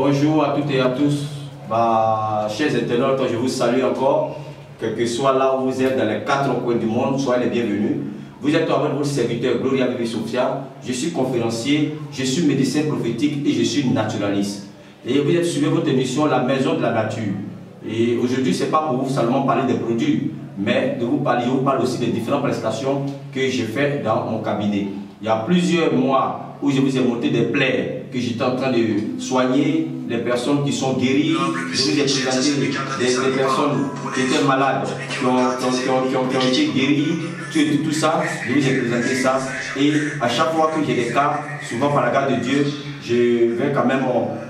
Bonjour à toutes et à tous, chers internautes, je vous salue encore, quel que soit là où vous êtes dans les quatre coins du monde, soyez les bienvenus. Vous êtes avec votre serviteur Gloria Bibi Sophia, je suis conférencier, je suis médecin prophétique et je suis naturaliste. Et vous êtes suivez votre émission La Maison de la Nature. Et aujourd'hui, ce n'est pas pour vous seulement parler des produits, mais de vous parler, je vous parle aussi des différentes prestations que j'ai faites dans mon cabinet. Il y a plusieurs mois où je vous ai montré des plaies que j'étais en train de soigner, les personnes qui sont guéries, je vous ai présenté des personnes qui étaient malades, qui ont été guéries, tout ça, je vous ai présenté ça. Et à chaque fois que j'ai des cas, souvent par la grâce de Dieu, je vais quand même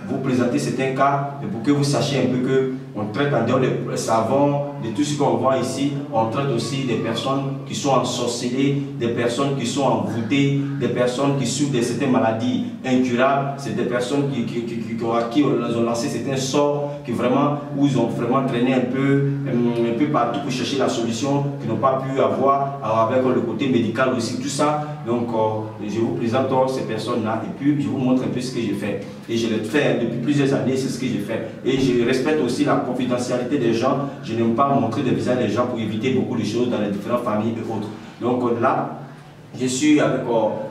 vous présenter certains cas pour que vous sachiez un peu que on traite en dehors des savons, de tout ce qu'on vend ici, on traite aussi des personnes qui sont ensorcelées, des personnes qui sont envoûtées, des personnes qui souffrent de certaines maladies incurables, c'est des personnes à qui on a lancé certains sorts où ils ont vraiment traîné un peu partout pour chercher la solution, qui n'ont pas pu avoir avec le côté médical aussi, tout ça. Donc je vous présente ces personnes-là et puis je vous montre un peu ce que j'ai fait. Et je l'ai fait depuis plusieurs années, c'est ce que j'ai fait. Et je respecte aussi la confidentialité des gens. Je n'aime pas montrer des visages des gens pour éviter beaucoup de choses dans les différentes familles et autres. Donc là, je suis avec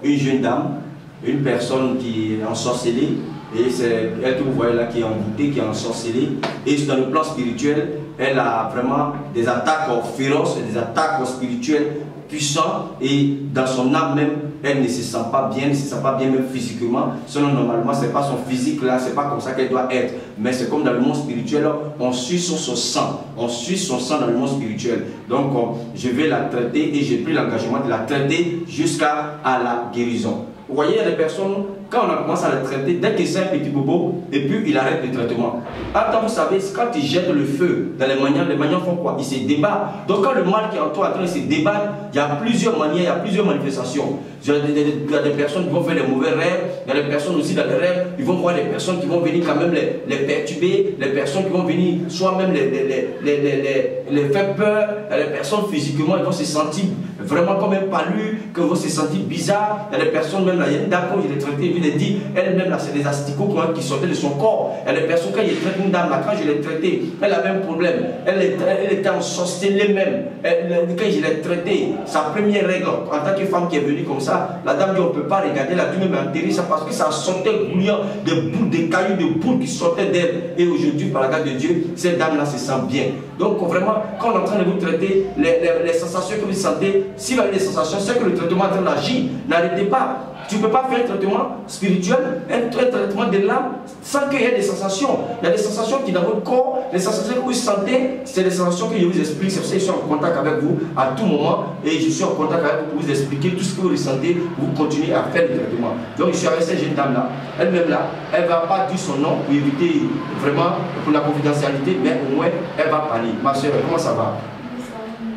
une jeune dame, une personne qui est ensorcelée. Et c'est elle que vous voyez là qui est envoûtée, qui est ensorcelée. Et dans le plan spirituel, elle a vraiment des attaques féroces, des attaques spirituelles puissantes. Et dans son âme même, elle ne se sent pas bien, même physiquement. Sinon, normalement, ce n'est pas son physique là, c'est pas comme ça qu'elle doit être. Mais c'est comme dans le monde spirituel, on suit son sang. On suit son sang dans le monde spirituel. Donc, je vais la traiter et j'ai pris l'engagement de la traiter jusqu'à la guérison. Vous voyez, il y a des personnes, quand on a commencé à le traiter, dès que c'est un petit bobo, et puis il arrête le traitement. Attends, vous savez, quand il jette le feu dans les manières font quoi? Ils se débattent. Donc quand le mal qui est en toi est en train de se débattre, il y a plusieurs manières, il y a plusieurs manifestations. Il y a des personnes qui vont faire des mauvais rêves, il y a des personnes aussi dans les rêves, ils vont voir des personnes qui vont venir quand même les perturber, les personnes qui vont venir soit même les faire peur, les personnes physiquement, ils vont se sentir vraiment comme un palu, que vont se sentir bizarre. Il y a des personnes même là, il y a une dame quand je l'ai traitée, il a dit, elle-même là, c'est des asticots qui sortaient de son corps. Il y a des personnes, quand je traite une dame là, quand je l'ai traitée, elle avait un problème. Elle était ensorcelée même. Quand je l'ai traitée, sa première règle, en tant que femme qui est venue comme ça, la dame dit, on ne peut pas regarder, elle a dû même enterrer ça parce que ça sortait bouillant, des boules, des cailloux, des boules qui sortaient d'elle. Et aujourd'hui, par la grâce de Dieu, cette dame là se sent bien. Donc vraiment, quand on est en train de vous traiter, les sensations que vous sentez, si vous avez des sensations, c'est que le traitement est en train d'agir. N'arrêtez pas. Tu ne peux pas faire un traitement spirituel, un traitement de l'âme, sans qu'il y ait des sensations. Il y a des sensations qui dans votre corps, les sensations que vous sentez, c'est des sensations que je vous explique. C'est pour ça que je suis en contact avec vous à tout moment. Et je suis en contact avec vous pour vous expliquer tout ce que vous ressentez. Vous continuez à faire le traitement. Donc je suis avec cette jeune dame-là. Elle-même là, elle ne va pas dire son nom pour éviter vraiment pour la confidentialité, mais au moins elle va parler. Ma soeur, comment ça va?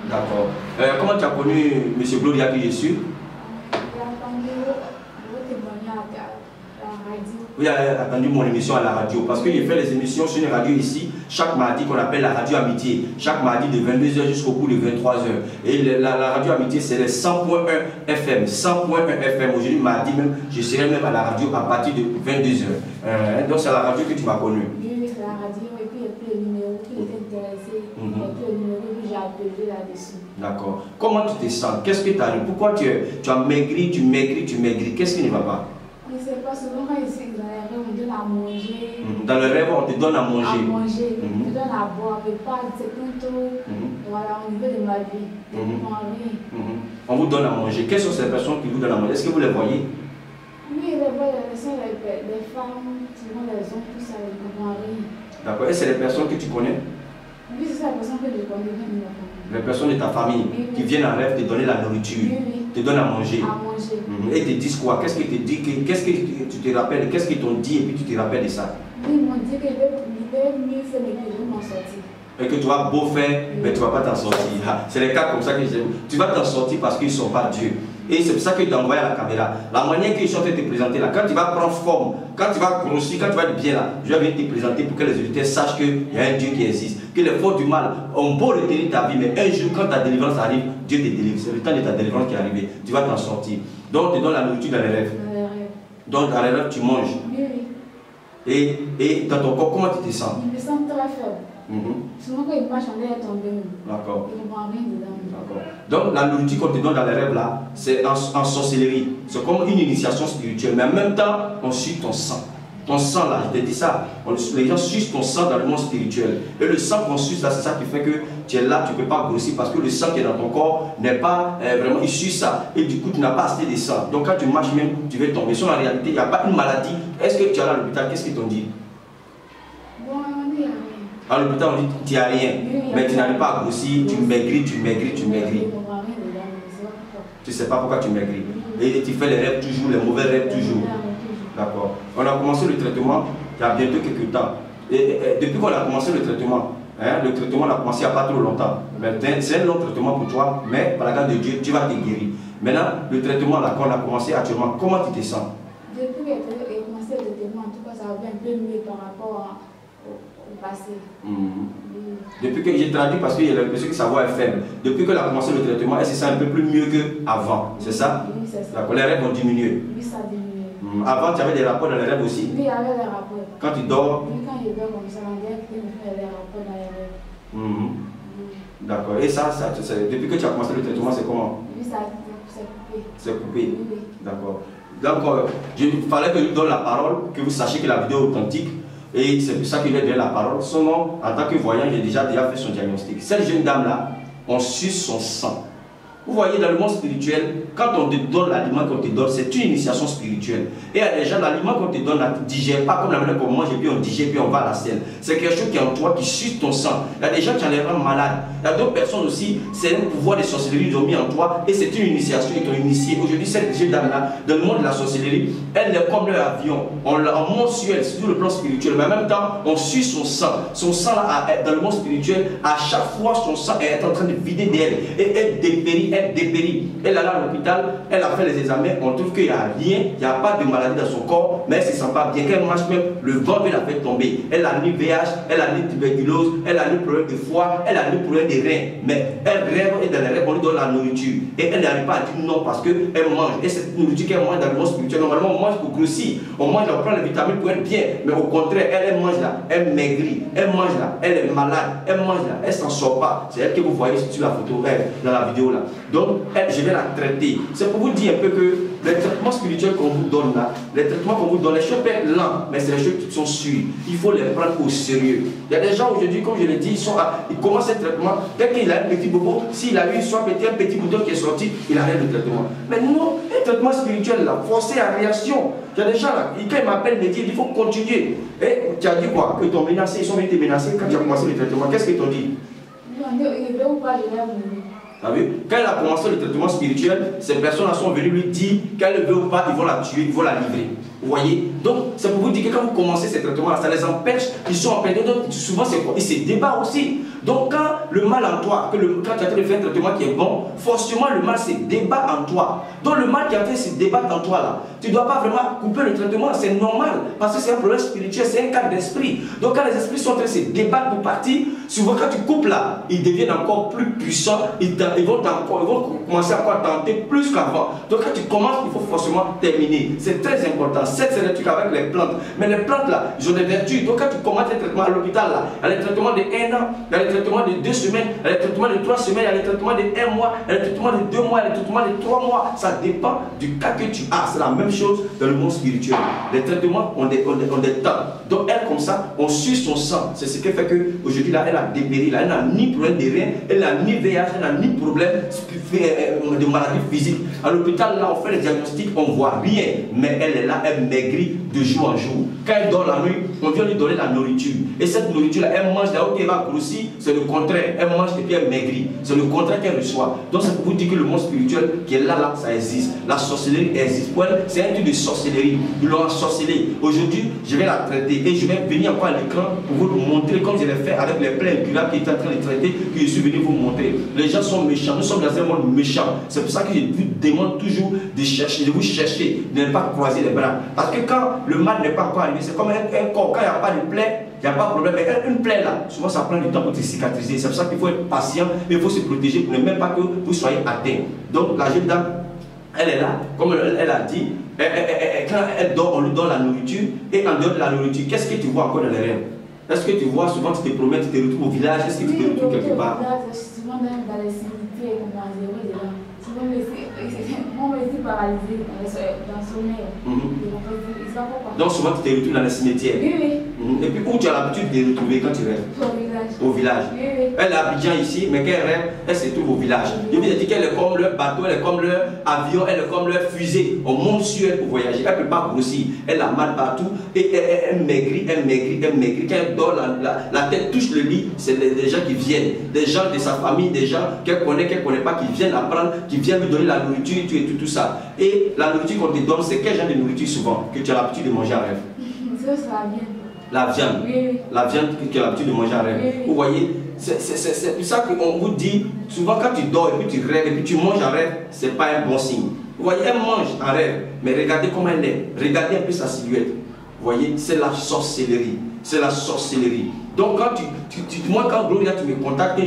D'accord. Comment tu as connu M. Gloria que je suis? Oui, j'ai attendu mon émission à la radio parce que j'ai fait les émissions sur une radio ici chaque mardi qu'on appelle la radio Amitié. Chaque mardi de 22h jusqu'au bout de 23h. Et la radio Amitié, c'est les 100.1 FM. 100.1 FM. Aujourd'hui, mardi même, je serai même à la radio à partir de 22h. Donc, c'est à la radio que tu m'as connu. Oui, c'est la radio. Et puis le numéro qui était intéressé. Et puis le numéro que j'ai appelé là-dessus. D'accord. Comment tu te sens? Qu'est-ce que tu as? Pourquoi tu as maigri, tu maigris? Qu'est-ce qui ne va pas? Je ne sais pas, souvent quand ici, dans les rêves, on donne à manger. Dans le rêve, on te donne à manger. On te donne à boire, mais pas, c'est plutôt, voilà, au niveau de ma vie. On vous donne à manger. Quelles sont ces personnes qui vous donnent à manger? Est-ce que vous les voyez? Oui, je les vois, ce sont les femmes, souvent les hommes, tout ça, les maris. D'accord. Et c'est les personnes que tu connais? Oui, c'est la personne que je connais. Les personnes de ta famille qui viennent en rêve te donner la nourriture, te donnent à manger. Et te disent quoi? Qu'est-ce qu'ils te disent? Qu'est-ce que tu te rappelles? Qu'est-ce qu'ils t'ont dit et puis tu te rappelles de ça? Oui, ils m'ont dit que je vais mieux faire, mais que je vais m'en sortir. Et que tu vas beau faire, mais tu ne vas pas t'en sortir. C'est les cas comme ça que j'aime. Tu vas t'en sortir parce qu'ils ne sont pas Dieu. Et c'est pour ça que tu envoies à la caméra. La manière qu'ils sont en train de te présenter là, quand tu vas prendre forme, quand tu vas grossir, quand tu vas être bien là, je vais venir te présenter pour que les auditeurs sachent qu'il y a un Dieu qui existe. Que les forces du mal ont beau retenir ta vie, mais un jour quand ta délivrance arrive, Dieu te délivre. C'est le temps de ta délivrance qui est arrivé. Tu vas t'en sortir. Donc, on te donne la nourriture dans les rêves. Donc, dans les rêves, tu manges. Et dans ton corps, comment tu te sens? Je me sens très faible. Souvent quand il marche, on est tombé. D'accord. Il ne voit rien dedans. D'accord. Donc la nourriture qu'on te donne dans les rêves là, c'est en sorcellerie. C'est comme une initiation spirituelle. Mais en même temps, on suit ton sang. Ton sang là, je te dis ça, les gens sucent ton sang dans le monde spirituel. Et le sang qu'on suce là, c'est ça qui fait que tu es là, tu ne peux pas grossir parce que le sang qui est dans ton corps n'est pas vraiment, il suce ça. Et du coup, tu n'as pas assez de sang. Donc quand tu marches même, tu vas tomber. Sur la réalité, il n'y a pas une maladie. Est-ce que tu es allé à l'hôpital? Qu'est-ce qu'ils t'ont dit? Bon, on dit rien. À l'hôpital, on dit tu n'as rien. Mais tu n'arrives pas à grossir, tu maigris, tu maigris, tu maigris. Tu ne sais pas pourquoi tu maigris. Et tu fais les rêves toujours, les mauvais rêves toujours. D'accord. On a commencé le traitement il y a bientôt quelques temps. Et depuis qu'on a commencé le traitement on a commencé il n'y a pas trop longtemps. C'est un long traitement pour toi, mais par la grâce de Dieu, tu vas te guérir. Maintenant, le traitement là qu'on a commencé actuellement, comment tu te sens? Depuis que j'ai commencé le traitement, en tout cas, ça va un peu mieux par rapport au passé. Depuis que j'ai traduit parce qu'il y a l'impression que sa voix est faible. Depuis qu'elle a commencé le traitement, elle se sent un peu plus mieux qu'avant. C'est ça? Oui, c'est ça. D'accord. Les rêves ont diminué. Oui, ça a diminué. Avant, tu avais des rapports dans les rêves aussi? Oui, il y avait des rapports. Quand tu dors? Oui, quand je dors comme ça, on dirait qu'il me fait des rapports dans les rêves. D'accord. Et ça, depuis que tu as commencé le traitement, c'est comment? Oui, ça c'est coupé. C'est coupé? Oui. D'accord. Donc, il fallait que je lui donne la parole, que vous sachiez que la vidéo est authentique. Et c'est pour ça qu'il lui a donné la parole. Sinon, en tant que voyant, j'ai déjà fait son diagnostic. Cette jeune dame-là, on suce son sang. Vous voyez, dans le monde spirituel, quand on te donne l'aliment qu'on te donne, c'est une initiation spirituelle. Et il y a des gens, l'aliment qu'on te donne, tu ne digères pas comme la manière qu'on mange et puis on digère, puis on va à la selle. C'est quelque chose qui est en toi, qui suce ton sang. Il y a des gens qui en les rendent malades. Il y a d'autres personnes aussi, c'est un pouvoir de sorcellerie qu'ils ont mis en toi et c'est une initiation, ils t'ont initié. Aujourd'hui, cette jeune dame-là, dans le monde de la sorcellerie, elle est comme leur avion. On monte sur elle, sur le plan spirituel, mais en même temps, on suce son sang. Son sang, là, dans le monde spirituel, à chaque fois, son sang est en train de vider d'elle. Et elle dépérit. Elle est là à l'hôpital, elle a fait les examens, on trouve qu'il n'y a rien, il n'y a pas de maladie dans son corps, mais elle ne se sent pas bien. Quand elle marche même, le ventre la fait tomber. Elle a ni VIH, elle a ni tuberculose, elle a ni problème de foie, elle a ni problème de reins. Mais elle rêve et dans les rêves, on lui donne la nourriture. Et elle n'arrive pas à dire non parce qu'elle mange. Et cette nourriture qu'elle mange dans le monde spirituel, normalement on mange pour grossir, on mange, on prend les vitamines pour être bien. Mais au contraire, elle mange là, elle maigrit, elle mange là, elle est malade, elle mange là, elle ne s'en sort pas. C'est elle que vous voyez sur la photo, dans la vidéo là. Donc, je vais la traiter. C'est pour vous dire un peu que les traitements spirituels qu'on vous donne là, les traitements qu'on vous donne, les choses peuvent être lents, mais c'est les choses qui sont sûres. Il faut les prendre au sérieux. Il y a des gens aujourd'hui, comme je l'ai dit, ils commencent ce traitement. Dès qu'il a un petit bobo, s'il a eu soit un petit bouton qui est sorti, il arrête le traitement. Mais non, un traitement spirituel là, forcé à réaction. Il y a des gens là, quand ils m'appellent, me disent il faut continuer. Et tu as dit quoi? Que t'ont menacé, ils sont été menacés quand tu as commencé le traitement. Qu'est-ce qu'ils t'ont dit? Il veut ou pas, je vais venir. Quand elle a commencé le traitement spirituel, ces personnes sont venues lui dire qu'elle ne veut pas, ils vont la tuer, ils vont la livrer. Vous voyez? Donc, c'est pour vous dire que quand vous commencez ces traitements-là, ça les empêche, ils sont en période. Donc, souvent, c'est quoi? Ils se débattent aussi. Donc, quand le mal en toi, quand tu as fait un traitement qui est bon, forcément, le mal se débat en toi. Donc, le mal qui est en train de se débattre en toi, là, tu ne dois pas vraiment couper le traitement, c'est normal. Parce que c'est un problème spirituel, c'est un cas d'esprit. Donc, quand les esprits sont en train de se débattre pour partir, souvent, quand tu coupes là, ils deviennent encore plus puissants, ils vont commencer à tenter plus qu'avant. Donc, quand tu commences, il faut forcément terminer. C'est très important. C'est le truc avec les plantes. Mais les plantes là, ils ont des vertus. Donc, quand tu commences les traitements à l'hôpital là, il y a les traitements de 1 an, il y a les traitements de 2 semaines, il y a les traitements de 3 semaines, il y a les traitements de 1 mois, il y a les traitements de 2 mois, il y a les traitements de 3 mois. Ça dépend du cas que tu as. C'est la même chose dans le monde spirituel. Les traitements ont des temps. Donc, elle, comme ça, on suit son sang. C'est ce qui fait qu'aujourd'hui, là, elle a dépéri. Elle n'a ni problème de rien, elle n'a ni VIH, elle n'a ni problème de maladie physique. À l'hôpital, là, on fait les diagnostics, on ne voit rien. Mais elle est là, elle maigrit de jour en jour. Quand elle dort la nuit, on vient lui donner la nourriture. Et cette nourriture-là, elle mange là où elle va grossir, c'est le contraire. Elle mange et puis elle maigrit. C'est le contraire qu'elle reçoit. Donc, c'est pour vous dire que le monde spirituel qui est là, ça existe. La sorcellerie existe. Pour elle, c'est un truc de sorcellerie. Ils l'ont ensorcelé. Aujourd'hui, je vais la traiter et je vais venir encore à l'écran pour vous montrer comme je l'ai fait avec les plaies incurables qui étaient en train de traiter, que je suis venu vous montrer. Les gens sont méchants. Nous sommes dans un monde méchant. C'est pour ça que je vous demande toujours de chercher, de vous chercher, de ne pas croiser les bras. Parce que quand le mal n'est pas encore arrivé, c'est comme un corps. Quand il n'y a pas de plaie, il n'y a pas de problème. Mais une plaie là, souvent ça prend du temps pour te cicatriser. C'est pour ça qu'il faut être patient, mais il faut se protéger pour ne même pas que vous soyez atteint. Donc la jeune dame, elle est là, comme elle a dit, quand elle dort, on lui donne la nourriture, et en dehors de la nourriture, qu'est-ce que tu vois encore dans les rêves? Est-ce que tu vois souvent, tu te promets, tu te retrouves au village, est-ce que tu te retrouves quelque part? Souvent dans les cimetières, souvent on me dit paralysé dans le sommeil. Donc souvent tu te retrouves dans les cimetières. Oui, oui. Et puis où tu as l'habitude de te retrouver quand tu rêves? Au village. Au village. Oui, oui. Elle est à Abidjan ici, mais quand elle rêve, elle se trouve au village. Je vous ai dit qu'elle est comme leur bateau, elle est comme leur avion, elle est comme leur fusée. On monte sur elle pour voyager. Elle ne peut pas grossir. Elle a mal partout et elle maigrit, elle maigrit, elle maigrit. Quand elle dort, la tête touche le lit, c'est des gens qui viennent. Des gens de sa famille, des gens qu'elle connaît pas, qui viennent la prendre, qui viennent lui donner la nourriture et tout ça. Et la nourriture qu'on te donne, c'est quel genre de nourriture souvent que tu as l'habitude de manger en rêve? Ça, ça vient. La viande. Oui. La viande que tu as l'habitude de manger en rêve. Oui. Vous voyez, c'est pour ça qu'on vous dit, souvent quand tu dors et puis tu rêves et puis tu manges en rêve, ce n'est pas un bon signe. Vous voyez, elle mange en rêve, mais regardez comment elle est. Regardez un peu sa silhouette. Vous voyez, c'est la sorcellerie. C'est la sorcellerie. Donc moi quand Gloria tu me contactes, quand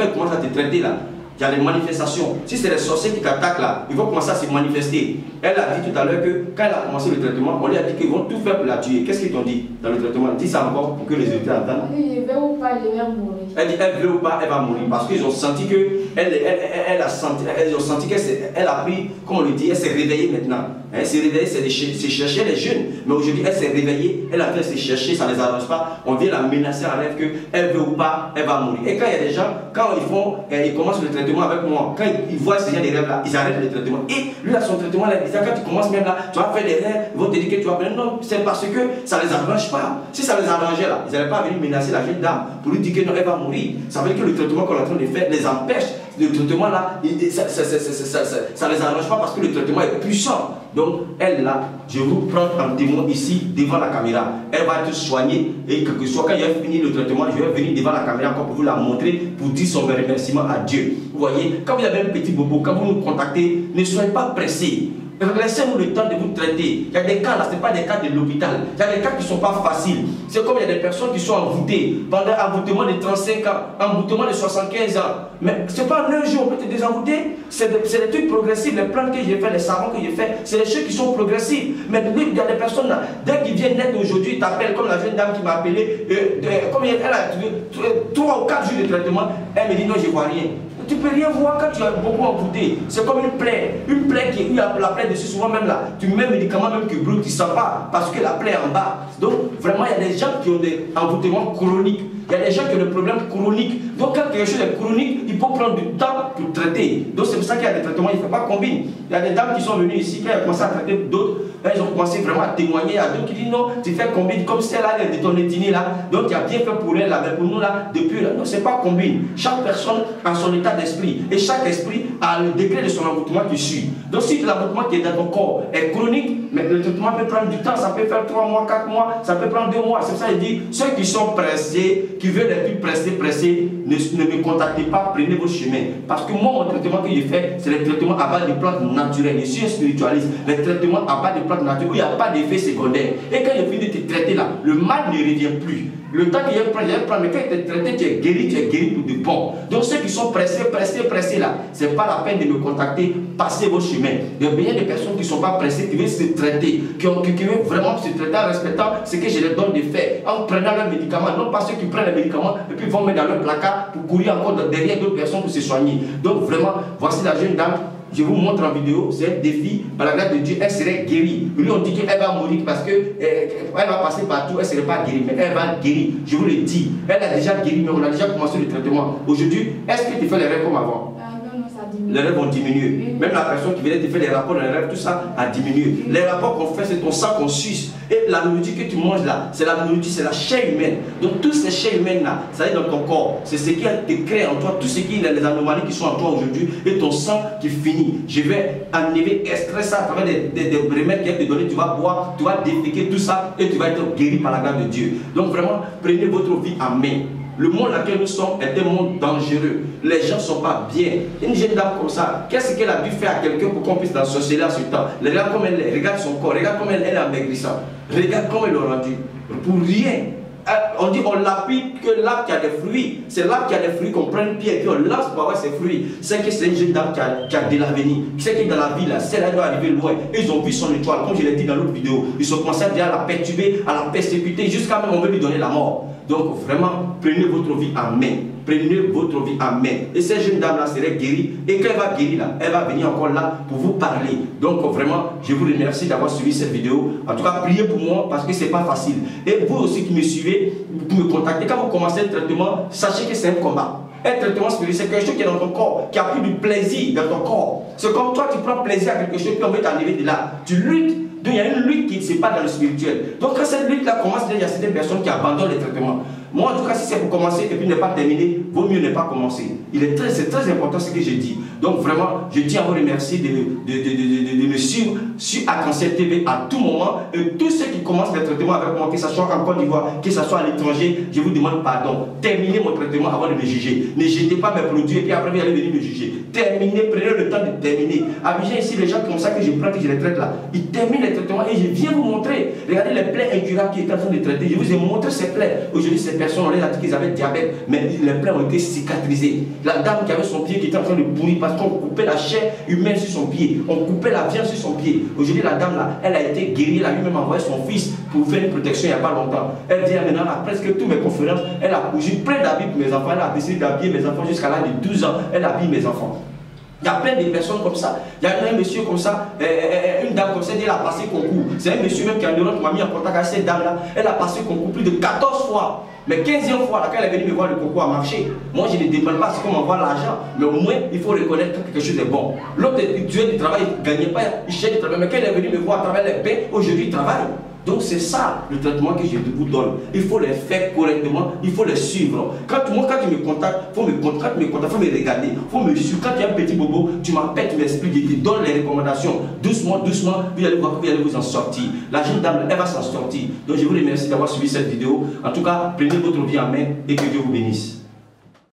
elle commence à te traiter là, il y a des manifestations. Si c'est les sorciers qui t'attaquent là, ils vont commencer à se manifester. Elle a dit tout à l'heure que quand elle a commencé le traitement, on lui a dit qu'ils vont tout faire pour la tuer. Qu'est-ce qu'ils t'ont dit dans le traitement? Dis ça encore pour que les auditeurs entendent. Je veux ou pas, je vais mourir. Elle dit elle veut ou pas, elle va mourir. Parce qu'ils ont senti que ils ont senti qu'elle a pris, comme on le dit, elle s'est réveillée maintenant. Elle s'est réveillée, c'est chercher les jeunes. Mais aujourd'hui, elle s'est réveillée, elle a fait se chercher, ça ne les arrange pas. On vient la menacer en rêve qu'elle veut ou pas, elle va mourir. Et quand il y a des gens, quand ils commencent le traitement avec moi, quand ils voient ces gens des rêves là, ils arrêtent le traitement. Et lui, à son traitement, là, quand tu commences même là, tu vas faire des rêves, ils vont te dire que tu vas prendre. Non, c'est parce que ça ne les arrange pas. Si ça les arrangeait là, ils n'allaient pas venir menacer la jeune dame pour lui dire que non, elle va mourir. Ça veut dire que le traitement qu'on est en train de faire les empêche. Le traitement là, ça ne les arrange pas parce que le traitement est puissant. Donc, elle là, je vous prends en témoin ici, devant la caméra. Elle va être soignée et quel que soit, quand il a fini le traitement, je vais venir devant la caméra encore pour vous la montrer, pour dire son remerciement à Dieu. Vous voyez, quand vous avez un petit bobo, quand vous nous contactez, ne soyez pas pressés. Laissez-nous le temps de vous traiter. Il y a des cas là, ce n'est pas des cas de l'hôpital. Il y a des cas qui ne sont pas faciles. C'est comme il y a des personnes qui sont envoûtées pendant un envoûtement de 35 ans, un envoûtement de 75 ans. Mais ce n'est pas en un jour on peut te désenvoûter. C'est des trucs progressifs. Les plantes que j'ai fait, les savons que j'ai fait, c'est des choses qui sont progressives. Mais il y a des personnes là, dès qu'ils viennent naître aujourd'hui, ils t'appellent comme la jeune dame qui m'a appelé. Comme elle a 3 ou 4 jours de traitement, elle me dit non, je ne vois rien. Tu ne peux rien voir quand tu as beaucoup envoûté. C'est comme une plaie qui est la plaie dessus, souvent même là. Tu mets un médicament même qui brûle, tu ne sens pas parce que la plaie est en bas. Donc vraiment, il y a des gens qui ont des envoûtements chroniques. Il y a des gens qui ont des problèmes chroniques. Donc quand quelque chose est chronique, il faut prendre du temps pour traiter. Donc c'est pour ça qu'il y a des traitements, il ne faut pas combiner. Il y a des dames qui sont venues ici, qui ont commencé à traiter d'autres, elles ont commencé vraiment à témoigner. Il y a d'autres qui disent non, tu fais combine comme celle-là, elle est de ton dîner là. Donc il a bien fait pour elle, là, mais pour nous là, depuis là. Non, c'est pas combine. Chaque personne a son état d'esprit. Et chaque esprit a le degré de son envoûtement qui suit. Donc si l'envoûtement qui est dans ton corps est chronique, mais le traitement peut prendre du temps, ça peut faire 3 mois, 4 mois, ça peut prendre 2 mois. C'est pour ça qu'il dit, ceux qui sont pressés, qui veulent être plus pressés, ne me contactez pas, prenez vos chemins. Parce que moi, mon traitement que je fais, c'est les traitements à base de plantes naturelles. Je suis un spiritualiste. Les traitements à base de plantes naturelles où il n'y a pas d'effet secondaire. Et quand je finis de te traiter là, le mal ne revient plus. Le temps qu'il y a prendre, mais quand il te traité, tu es guéri pour de bon. Donc ceux qui sont pressés là, ce n'est pas la peine de me contacter, passez vos chemins. Il y a bien des personnes qui ne sont pas pressées, qui veulent se traiter, qui veulent vraiment se traiter en respectant ce que je leur donne de faire, en prenant leurs médicaments, non pas ceux qui prennent les médicaments et puis vont mettre dans leur placard pour courir encore derrière d'autres personnes pour se soigner. Donc vraiment, voici la jeune dame. Je vous montre en vidéo, c'est un défi, par la grâce de Dieu, elle serait guérie. Lui, on dit qu'elle va mourir parce qu'elle va passer partout, elle ne serait pas guérie, mais elle va guérir. Je vous le dis, elle a déjà guéri, mais on a déjà commencé le traitement. Aujourd'hui, est-ce que tu fais les rêves comme avant? Les rêves ont diminué. Même la personne qui venait te faire les rapports dans les rêves, tout ça a diminué. Les rapports qu'on fait, c'est ton sang qu'on suce. Et la nourriture que tu manges là, c'est la nourriture, c'est la chair humaine. Donc toutes ces chairs humaines là, ça est dans ton corps. C'est ce qui te crée en toi, tout ce qui est les anomalies qui sont en toi aujourd'hui et ton sang qui finit. Je vais enlever, extraire ça à travers des remèdes qui vont te donner. Tu vas boire, tu vas déféquer tout ça et tu vas être guéri par la grâce de Dieu. Donc vraiment, prenez votre vie en main. Le monde dans lequel nous sommes est un monde dangereux. Les gens ne sont pas bien. Une jeune dame comme ça, qu'est-ce qu'elle a dû faire à quelqu'un pour qu'on puisse la sorceller à ce temps? Regarde comme elle est, regarde son corps, regarde comme elle est amaigrissante. Regarde comment elle l'a rendu. Pour rien. On dit on lapide que l'arbre qui a des fruits. C'est l'arbre qui a des fruits qu'on prend une pierre et puis on lance pour avoir ses fruits. C'est que c'est une jeune dame qui a de l'avenir. C'est que dans la vie, là, celle-là doit arriver loin. Et ils ont vu son étoile, comme je l'ai dit dans l'autre vidéo. Ils ont commencé à la perturber, à la persécuter, jusqu'à même on veut lui donner la mort. Donc vraiment, prenez votre vie en main. Prenez votre vie en main. Et cette jeune dame-là serait guérie. Et quand elle va guérir là, elle va venir encore là pour vous parler. Donc vraiment, je vous remercie d'avoir suivi cette vidéo. En tout cas, priez pour moi parce que ce n'est pas facile. Et vous aussi qui me suivez, vous me contactez. Quand vous commencez le traitement, sachez que c'est un combat. Un traitement spirituel, c'est quelque chose qui est dans ton corps, qui a pris du plaisir dans ton corps. C'est comme toi, tu prends plaisir à quelque chose, puis on veut t'enlever de là. Tu luttes. Donc il y a une lutte qui ne se passe pas dans le spirituel. Donc quand cette lutte-là commence, il y a certaines personnes qui abandonnent les traitements. Moi, en tout cas, si c'est pour commencer et puis ne pas terminer, vaut mieux ne pas commencer. C'est très important ce que je dis. Donc vraiment, je tiens à vous remercier de me suivre sur Arc-en-Ciel TV à tout moment. Et tous ceux qui commencent les traitements avec moi, que ce soit en Côte d'Ivoire, que ce soit à l'étranger, je vous demande pardon. Terminez mon traitement avant de me juger. Ne jetez pas mes produits et puis après vous allez venir me juger. Terminez, prenez le temps de terminer. Abidjan ici, les gens comme ça que je prends, que je les traite là, ils terminent les traitements et je viens vous montrer. Regardez les plaies incurables qui étaient en train de traiter. Je vous ai montré ces plaies. Aujourd'hui, ces personnes, on les a dit qu'ils avaient diabète, mais les plaies ont été cicatrisées. La dame qui avait son pied qui était en train de pourrir parce qu'on coupait la chair humaine sur son pied, on coupait la viande sur son pied. Aujourd'hui, la dame là, elle a été guérie, elle a lui-même envoyé son fils pour faire une protection il n'y a pas longtemps. Elle vient maintenant à presque toutes mes conférences, elle a cousu plein d'habits pour mes enfants, elle a décidé d'habiller mes enfants jusqu'à l'âge de 12 ans, elle habille mes enfants. Il y a plein de personnes comme ça. Il y a un monsieur comme ça, une dame comme ça, elle a passé concours. C'est un monsieur même qui en Europe m'a mis en contact avec cette dame-là. Elle a passé concours plus de 14 fois. Mais 15e fois, quand elle est venue me voir, le concours a marché. Moi, je ne demande pas ce qu'on m'envoie l'argent. Mais au moins, il faut reconnaître que quelque chose est bon. L'autre, il tuait du travail, il ne gagnait pas, il cherchait du travail. Mais quand elle est venue me voir à travers les paix, aujourd'hui, il travaille. Donc c'est ça le traitement que je vous donne. Il faut les faire correctement, il faut les suivre. Quand tu me contactes, il faut me regarder, il faut me suivre. Quand tu as un petit bobo, tu m'appelles, tu m'expliques, je te donne les recommandations. Doucement, doucement, vous allez voir que vous allez vous en sortir. La jeune dame, elle va s'en sortir. Donc je vous remercie d'avoir suivi cette vidéo. En tout cas, prenez votre vie en main et que Dieu vous bénisse.